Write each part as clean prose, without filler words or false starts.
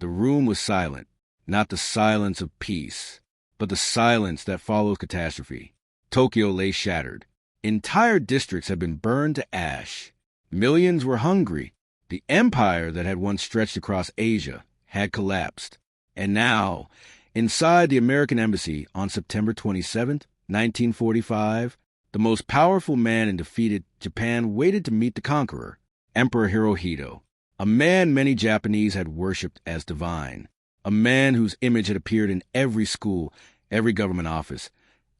The room was silent, not the silence of peace, but the silence that follows catastrophe. Tokyo lay shattered. Entire districts had been burned to ash. Millions were hungry. The empire that had once stretched across Asia had collapsed. And now, inside the American embassy on September 27, 1945, the most powerful man in defeated Japan waited to meet the conqueror, Emperor Hirohito, a man many Japanese had worshipped as divine, a man whose image had appeared in every school, every government office,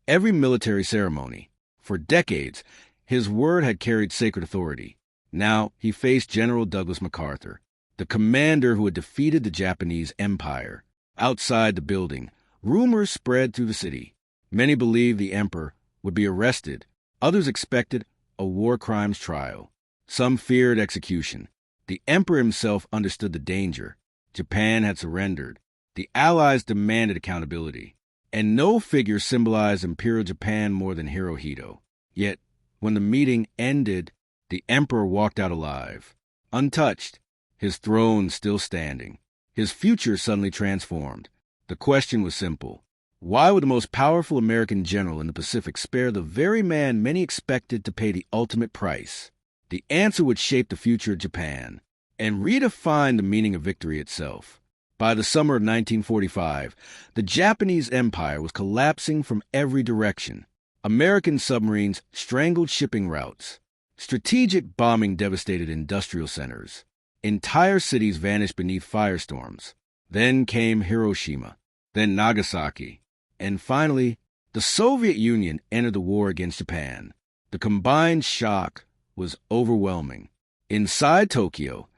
every military ceremony. For decades, his word had carried sacred authority. Now he faced General Douglas MacArthur, the commander who had defeated the Japanese Empire. Outside the building, rumors spread through the city. Many believed the emperor would be arrested. Others expected a war crimes trial. Some feared execution. The emperor himself understood the danger. Japan had surrendered. The Allies demanded accountability. And no figure symbolized Imperial Japan more than Hirohito. Yet, when the meeting ended, the emperor walked out alive, untouched, his throne still standing, his future suddenly transformed. The question was simple. Why would the most powerful American general in the Pacific spare the very man many expected to pay the ultimate price? The answer would shape the future of Japan and redefine the meaning of victory itself. By the summer of 1945, the Japanese Empire was collapsing from every direction. American submarines strangled shipping routes. Strategic bombing devastated industrial centers. Entire cities vanished beneath firestorms. Then came Hiroshima, then Nagasaki, and finally, the Soviet Union entered the war against Japan. The combined shock was overwhelming. Inside Tokyo,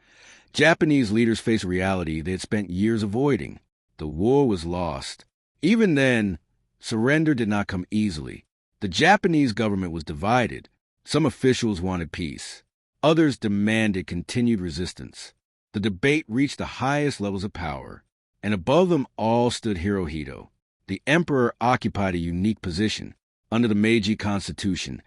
Japanese leaders faced a reality they had spent years avoiding. The war was lost. Even then, surrender did not come easily. The Japanese government was divided. Some officials wanted peace. Others demanded continued resistance. The debate reached the highest levels of power, and above them all stood Hirohito. The emperor occupied a unique position. Under the Meiji Constitution,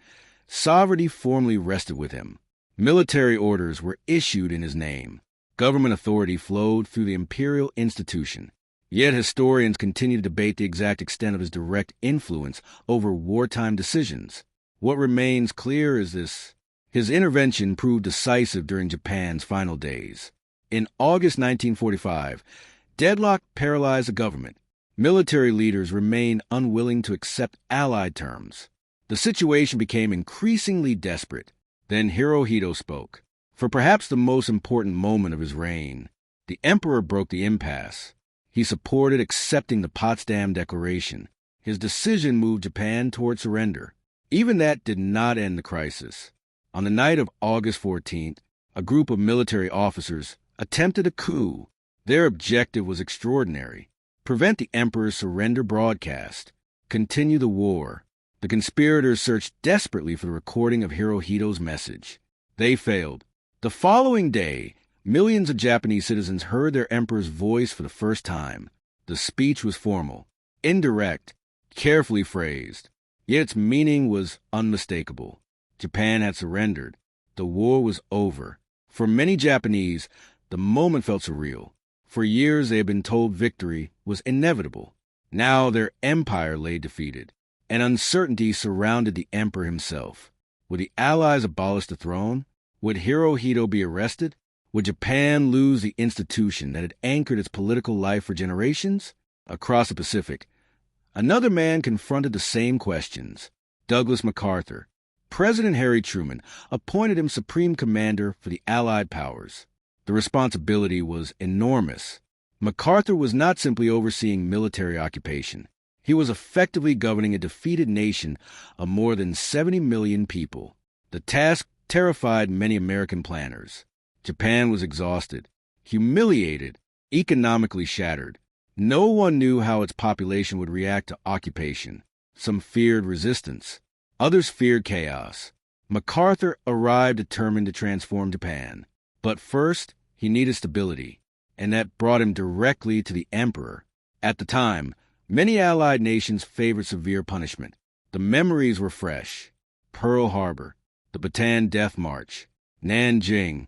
sovereignty formally rested with him. Military orders were issued in his name. Government authority flowed through the imperial institution. Yet historians continue to debate the exact extent of his direct influence over wartime decisions. What remains clear is this. His intervention proved decisive during Japan's final days. In August 1945, deadlock paralyzed the government. Military leaders remained unwilling to accept Allied terms. The situation became increasingly desperate. Then Hirohito spoke. For perhaps the most important moment of his reign, the emperor broke the impasse. He supported accepting the Potsdam Declaration. His decision moved Japan toward surrender. Even that did not end the crisis. On the night of August 14th, a group of military officers attempted a coup. Their objective was extraordinary. Prevent the emperor's surrender broadcast. Continue the war. The conspirators searched desperately for the recording of Hirohito's message. They failed. The following day, millions of Japanese citizens heard their emperor's voice for the first time. The speech was formal, indirect, carefully phrased, yet its meaning was unmistakable. Japan had surrendered. The war was over. For many Japanese, the moment felt surreal. For years they had been told victory was inevitable. Now their empire lay defeated, and uncertainty surrounded the emperor himself. Would the Allies abolish the throne? Would Hirohito be arrested? Would Japan lose the institution that had anchored its political life for generations? Across the Pacific, another man confronted the same questions. Douglas MacArthur. President Harry Truman appointed him supreme commander for the Allied powers. The responsibility was enormous. MacArthur was not simply overseeing military occupation. He was effectively governing a defeated nation of more than 70 million people. The task terrified many American planners. Japan was exhausted, humiliated, economically shattered. No one knew how its population would react to occupation. Some feared resistance. Others feared chaos. MacArthur arrived determined to transform Japan. But first, he needed stability, and that brought him directly to the emperor. At the time, many Allied nations favored severe punishment. The memories were fresh. Pearl Harbor, the Bataan Death March, Nanjing,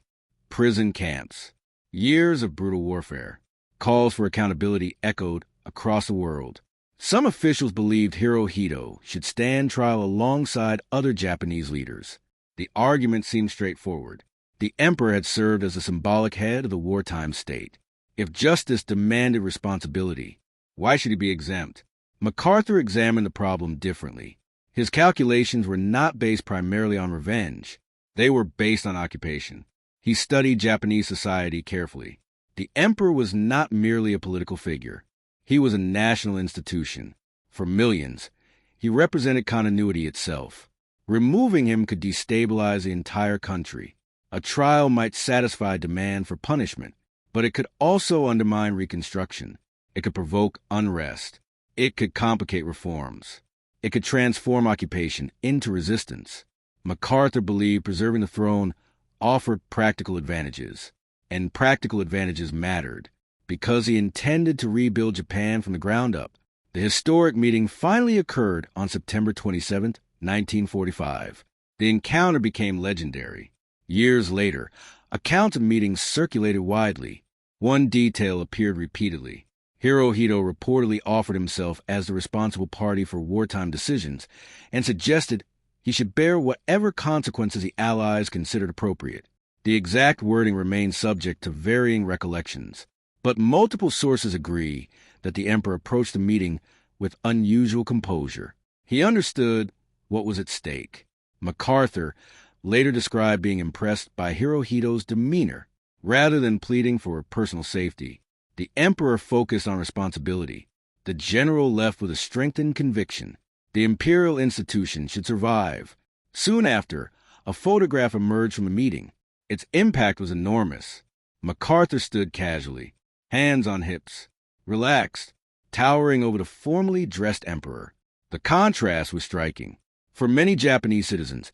prison camps, years of brutal warfare. Calls for accountability echoed across the world. Some officials believed Hirohito should stand trial alongside other Japanese leaders. The argument seemed straightforward. The emperor had served as the symbolic head of the wartime state. If justice demanded responsibility, why should he be exempt? MacArthur examined the problem differently. His calculations were not based primarily on revenge. They were based on occupation. He studied Japanese society carefully. The emperor was not merely a political figure. He was a national institution. For millions, he represented continuity itself. Removing him could destabilize the entire country. A trial might satisfy demand for punishment, but it could also undermine reconstruction. It could provoke unrest. It could complicate reforms. It could transform occupation into resistance. MacArthur believed preserving the throne offered practical advantages, and practical advantages mattered. Because he intended to rebuild Japan from the ground up, the historic meeting finally occurred on September 27, 1945. The encounter became legendary. Years later, accounts of meetings circulated widely. One detail appeared repeatedly. Hirohito reportedly offered himself as the responsible party for wartime decisions and suggested he should bear whatever consequences the Allies considered appropriate. The exact wording remains subject to varying recollections, but multiple sources agree that the emperor approached the meeting with unusual composure. He understood what was at stake. MacArthur later described being impressed by Hirohito's demeanor rather than pleading for personal safety. The emperor focused on responsibility. The general left with a strengthened conviction. The imperial institution should survive. Soon after, a photograph emerged from the meeting. Its impact was enormous. MacArthur stood casually, hands on hips, relaxed, towering over the formally dressed emperor. The contrast was striking. For many Japanese citizens,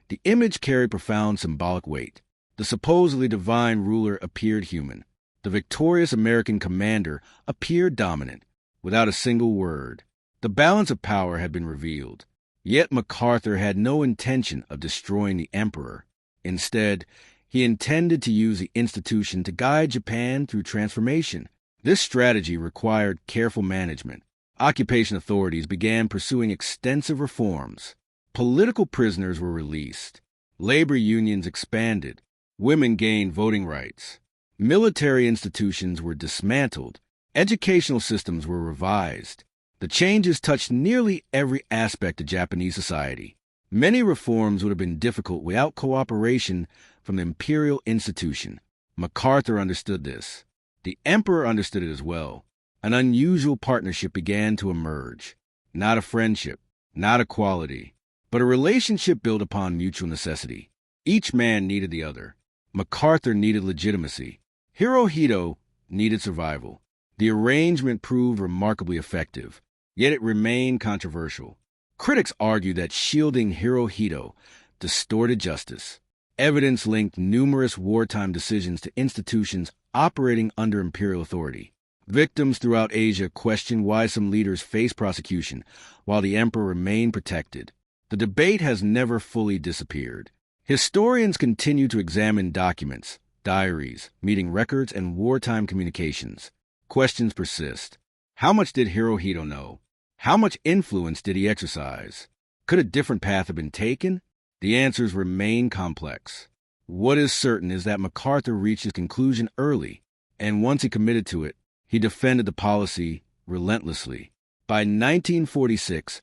the image carried profound symbolic weight. The supposedly divine ruler appeared human. The victorious American commander appeared dominant, without a single word. The balance of power had been revealed. Yet MacArthur had no intention of destroying the emperor. Instead, he intended to use the institution to guide Japan through transformation. This strategy required careful management. Occupation authorities began pursuing extensive reforms. Political prisoners were released. Labor unions expanded. Women gained voting rights. Military institutions were dismantled. Educational systems were revised. The changes touched nearly every aspect of Japanese society. Many reforms would have been difficult without cooperation from the imperial institution. MacArthur understood this. The emperor understood it as well. An unusual partnership began to emerge. Not a friendship, not equality, but a relationship built upon mutual necessity. Each man needed the other. MacArthur needed legitimacy. Hirohito needed survival. The arrangement proved remarkably effective, yet it remained controversial. Critics argue that shielding Hirohito distorted justice. Evidence linked numerous wartime decisions to institutions operating under imperial authority. Victims throughout Asia questioned why some leaders faced prosecution, while the emperor remained protected. The debate has never fully disappeared. Historians continue to examine documents, diaries, meeting records, and wartime communications. Questions persist. How much did Hirohito know? How much influence did he exercise? Could a different path have been taken? The answers remain complex. What is certain is that MacArthur reached his conclusion early, and once he committed to it, he defended the policy relentlessly. By 1946,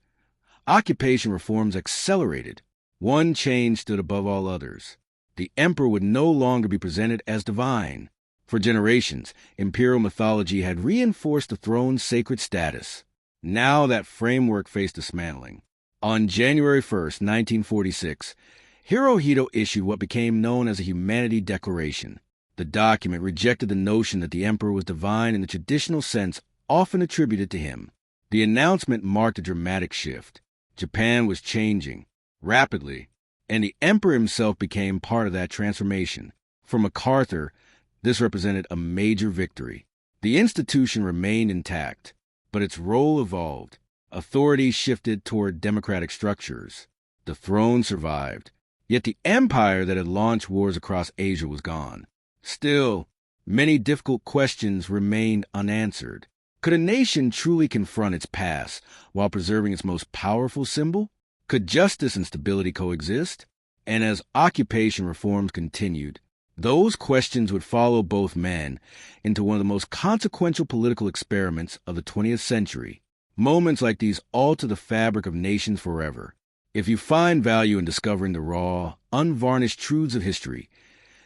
occupation reforms accelerated. One change stood above all others. The emperor would no longer be presented as divine. For generations, imperial mythology had reinforced the throne's sacred status. Now that framework faced dismantling. On January 1st, 1946, Hirohito issued what became known as a Humanity Declaration. The document rejected the notion that the emperor was divine in the traditional sense often attributed to him. The announcement marked a dramatic shift. Japan was changing rapidly, and the emperor himself became part of that transformation. For MacArthur, this represented a major victory. The institution remained intact, but its role evolved. Authority shifted toward democratic structures. The throne survived, yet the empire that had launched wars across Asia was gone. Still, Many difficult questions remained unanswered. Could a nation truly confront its past while preserving its most powerful symbol? Could justice and stability coexist? And as occupation reforms continued, those questions would follow both men into one of the most consequential political experiments of the 20th century. Moments like these alter the fabric of nations forever. If you find value in discovering the raw, unvarnished truths of history,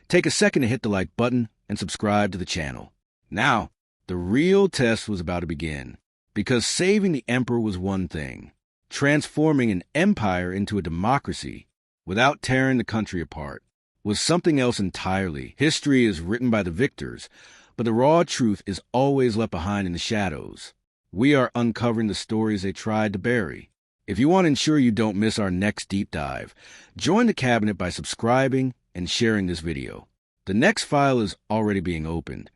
take a second to hit the like button and subscribe to the channel. Now, the real test was about to begin, because saving the emperor was one thing. Transforming an empire into a democracy without tearing the country apart was something else entirely. History is written by the victors, but the raw truth is always left behind in the shadows. We are uncovering the stories they tried to bury. If you want to ensure you don't miss our next deep dive, join the cabinet by subscribing and sharing this video. The next file is already being opened.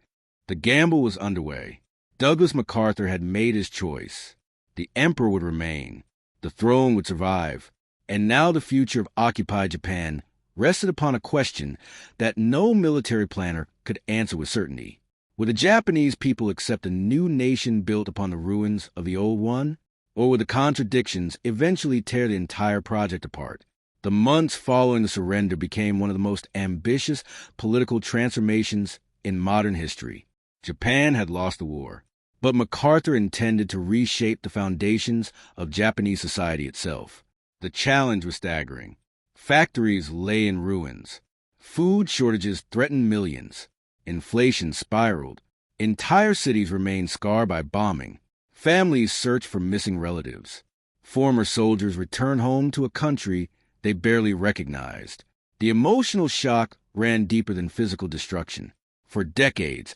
The gamble was underway. Douglas MacArthur had made his choice. The emperor would remain. The throne would survive. And now the future of occupied Japan rested upon a question that no military planner could answer with certainty. Would the Japanese people accept a new nation built upon the ruins of the old one? Or would the contradictions eventually tear the entire project apart? The months following the surrender became one of the most ambitious political transformations in modern history. Japan had lost the war, but MacArthur intended to reshape the foundations of Japanese society itself. The challenge was staggering. Factories lay in ruins. Food shortages threatened millions. Inflation spiraled. Entire cities remained scarred by bombing. Families searched for missing relatives. Former soldiers returned home to a country they barely recognized. The emotional shock ran deeper than physical destruction. For decades,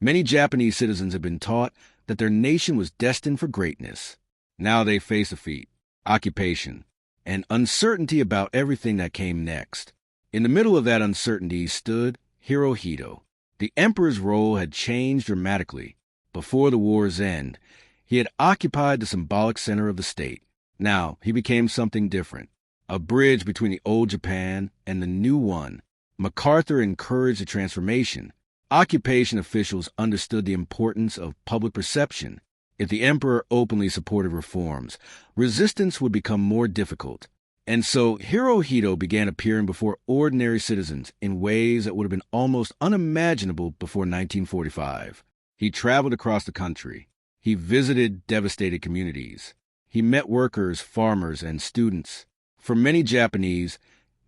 many Japanese citizens had been taught that their nation was destined for greatness. Now they faced defeat, occupation, and uncertainty about everything that came next. In the middle of that uncertainty stood Hirohito. The emperor's role had changed dramatically. Before the war's end, he had occupied the symbolic center of the state. Now he became something different. A bridge between the old Japan and the new one. MacArthur encouraged the transformation. Occupation officials understood the importance of public perception. If the emperor openly supported reforms, resistance would become more difficult. And so Hirohito began appearing before ordinary citizens in ways that would have been almost unimaginable before 1945. He traveled across the country. He visited devastated communities. He met workers, farmers, and students. For many Japanese,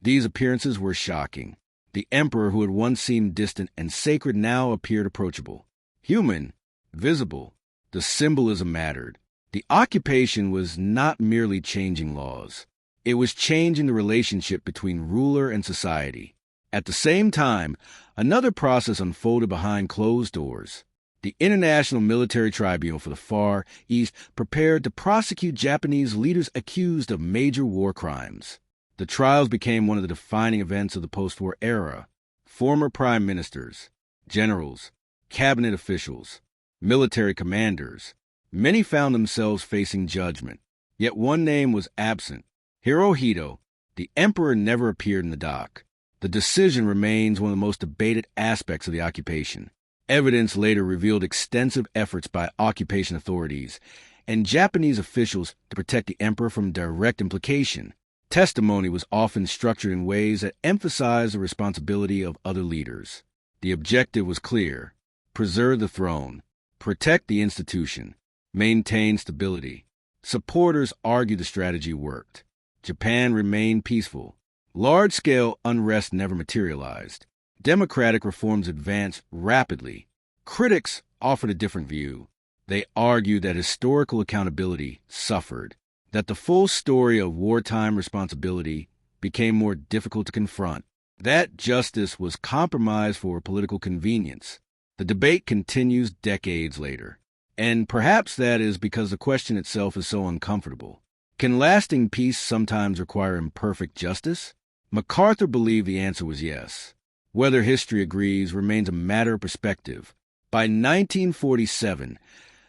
these appearances were shocking. The emperor, who had once seemed distant and sacred, now appeared approachable. Human, visible. The symbolism mattered. The occupation was not merely changing laws. It was changing the relationship between ruler and society. At the same time, another process unfolded behind closed doors. The International Military Tribunal for the Far East prepared to prosecute Japanese leaders accused of major war crimes. The trials became one of the defining events of the post-war era. Former prime ministers, generals, cabinet officials, military commanders, many found themselves facing judgment. Yet one name was absent. Hirohito. The emperor never appeared in the dock. The decision remains one of the most debated aspects of the occupation. Evidence later revealed extensive efforts by occupation authorities and Japanese officials to protect the emperor from direct implication. Testimony was often structured in ways that emphasized the responsibility of other leaders. The objective was clear: preserve the throne, protect the institution, maintain stability. Supporters argued the strategy worked. Japan remained peaceful. Large-scale unrest never materialized. Democratic reforms advanced rapidly. Critics offered a different view. They argued that historical accountability suffered, that the full story of wartime responsibility became more difficult to confront, that justice was compromised for political convenience. The debate continues decades later. And perhaps that is because the question itself is so uncomfortable. Can lasting peace sometimes require imperfect justice? MacArthur believed the answer was yes. Whether history agrees remains a matter of perspective. By 1947,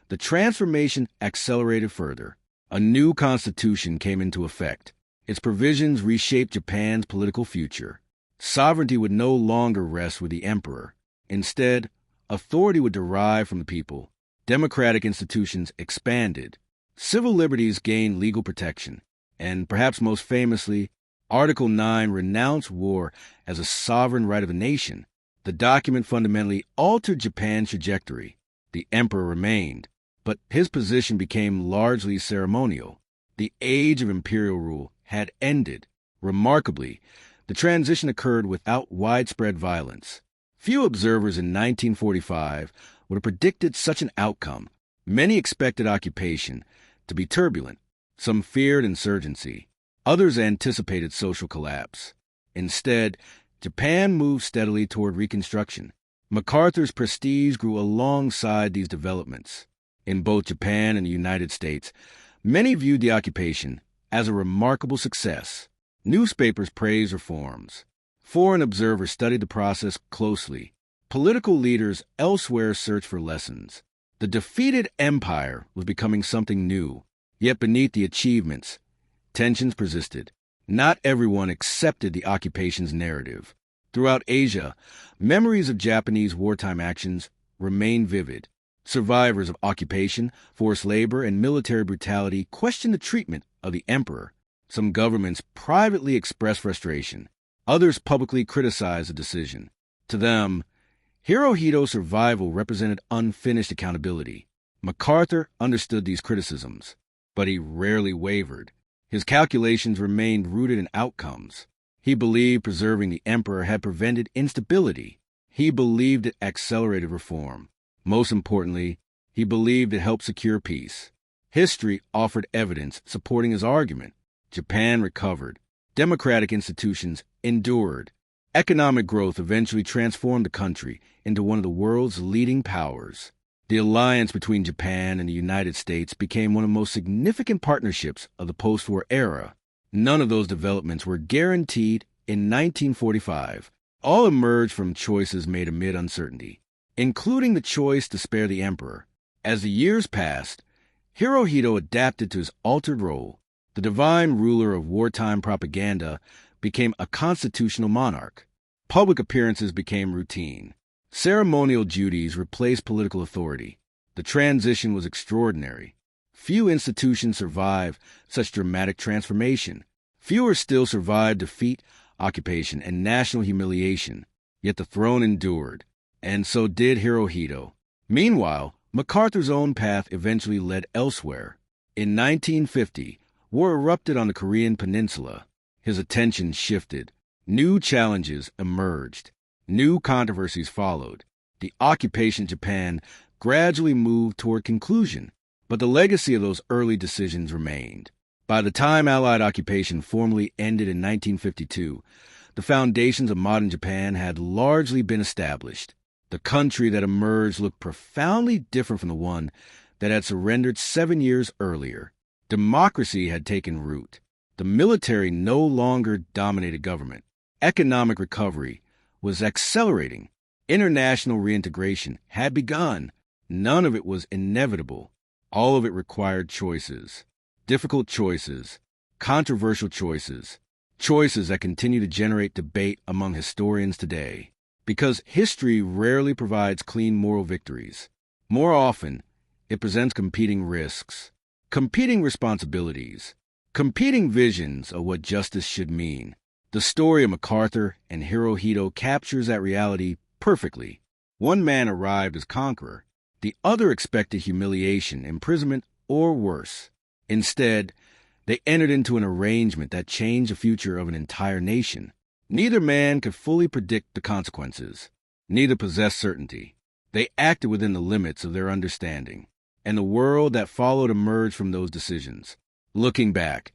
the transformation accelerated further. A new constitution came into effect. Its provisions reshaped Japan's political future. Sovereignty would no longer rest with the emperor. Instead, Authority would derive from the people. Democratic institutions expanded. Civil liberties gained legal protection. And perhaps most famously, Article 9 renounced war as a sovereign right of a nation. The document fundamentally altered Japan's trajectory. The emperor remained, but his position became largely ceremonial. The age of imperial rule had ended. Remarkably, the transition occurred without widespread violence. Few observers in 1945 would have predicted such an outcome. Many expected occupation to be turbulent. Some feared insurgency. Others anticipated social collapse. Instead, Japan moved steadily toward reconstruction. MacArthur's prestige grew alongside these developments. In both Japan and the United States, many viewed the occupation as a remarkable success. Newspapers praised reforms. Foreign observers studied the process closely. Political leaders elsewhere searched for lessons. The defeated empire was becoming something new, yet beneath the achievements, tensions persisted. Not everyone accepted the occupation's narrative. Throughout Asia, memories of Japanese wartime actions remain vivid. Survivors of occupation, forced labor, and military brutality questioned the treatment of the emperor. Some governments privately expressed frustration. Others publicly criticized the decision. To them, Hirohito's survival represented unfinished accountability. MacArthur understood these criticisms, but he rarely wavered. His calculations remained rooted in outcomes. He believed preserving the emperor had prevented instability. He believed it accelerated reform. Most importantly, he believed it helped secure peace. History offered evidence supporting his argument. Japan recovered. Democratic institutions endured. Economic growth eventually transformed the country into one of the world's leading powers. The alliance between Japan and the United States became one of the most significant partnerships of the post-war era. None of those developments were guaranteed in 1945. All emerged from choices made amid uncertainty, including the choice to spare the emperor. As the years passed, Hirohito adapted to his altered role. The divine ruler of wartime propaganda became a constitutional monarch. Public appearances became routine. Ceremonial duties replaced political authority. The transition was extraordinary. Few institutions survived such dramatic transformation. Fewer still survived defeat, occupation, and national humiliation. Yet the throne endured, and so did Hirohito. Meanwhile, MacArthur's own path eventually led elsewhere. In 1950, war erupted on the Korean peninsula. His attention shifted. New challenges emerged. New controversies followed. The occupation of Japan gradually moved toward conclusion, but the legacy of those early decisions remained. By the time Allied occupation formally ended in 1952, the foundations of modern Japan had largely been established. The country that emerged looked profoundly different from the one that had surrendered 7 years earlier. Democracy had taken root. The military no longer dominated government. Economic recovery was accelerating. International reintegration had begun. None of it was inevitable. All of it required choices. Difficult choices. Controversial choices. Choices that continue to generate debate among historians today. Because history rarely provides clean moral victories. More often, it presents competing risks, competing responsibilities, competing visions of what justice should mean. The story of MacArthur and Hirohito captures that reality perfectly. One man arrived as conqueror. The other expected humiliation, imprisonment, or worse. Instead, they entered into an arrangement that changed the future of an entire nation. Neither man could fully predict the consequences. Neither possessed certainty. They acted within the limits of their understanding, and the world that followed emerged from those decisions. Looking back,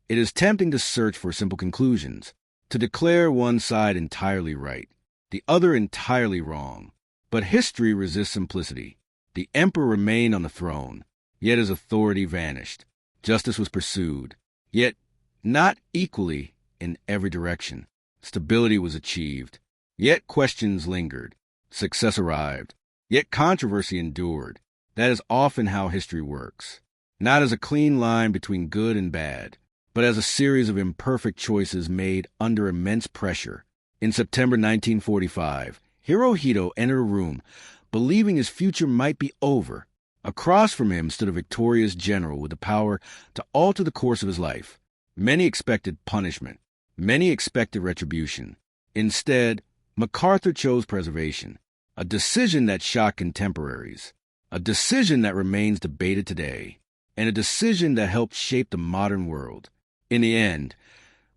it is tempting to search for simple conclusions, to declare one side entirely right, the other entirely wrong. But history resists simplicity. The emperor remained on the throne, yet his authority vanished. Justice was pursued, yet not equally in every direction. Stability was achieved, yet questions lingered. Success arrived, yet controversy endured. That is often how history works, not as a clean line between good and bad, but as a series of imperfect choices made under immense pressure. In September 1945, Hirohito entered a room believing his future might be over. Across from him stood a victorious general with the power to alter the course of his life. Many expected punishment. Many expected retribution. Instead, MacArthur chose preservation, a decision that shocked contemporaries, a decision that remains debated today, and a decision that helped shape the modern world. In the end,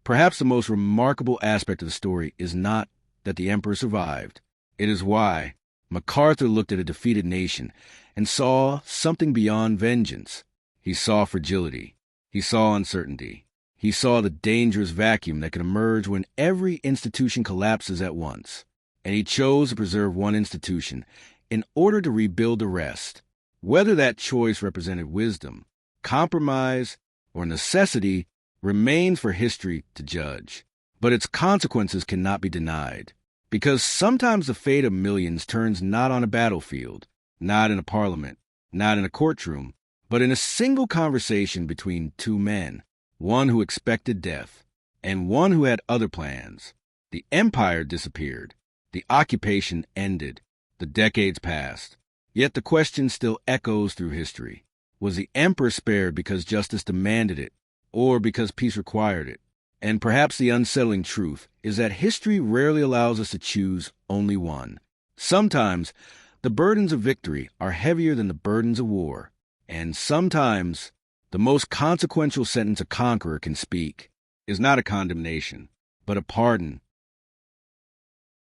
perhaps the most remarkable aspect of the story is not that the emperor survived. It is why MacArthur looked at a defeated nation and saw something beyond vengeance. He saw fragility. He saw uncertainty. He saw the dangerous vacuum that can emerge when every institution collapses at once. And he chose to preserve one institution in order to rebuild the rest. Whether that choice represented wisdom, compromise, or necessity remains for history to judge. But its consequences cannot be denied. Because sometimes the fate of millions turns not on a battlefield, not in a parliament, not in a courtroom, but in a single conversation between two men, one who expected death and one who had other plans. The empire disappeared. The occupation ended. The decades passed. Yet the question still echoes through history. Was the emperor spared because justice demanded it, or because peace required it? And perhaps the unsettling truth is that history rarely allows us to choose only one. Sometimes the burdens of victory are heavier than the burdens of war, and sometimes the most consequential sentence a conqueror can speak is not a condemnation, but a pardon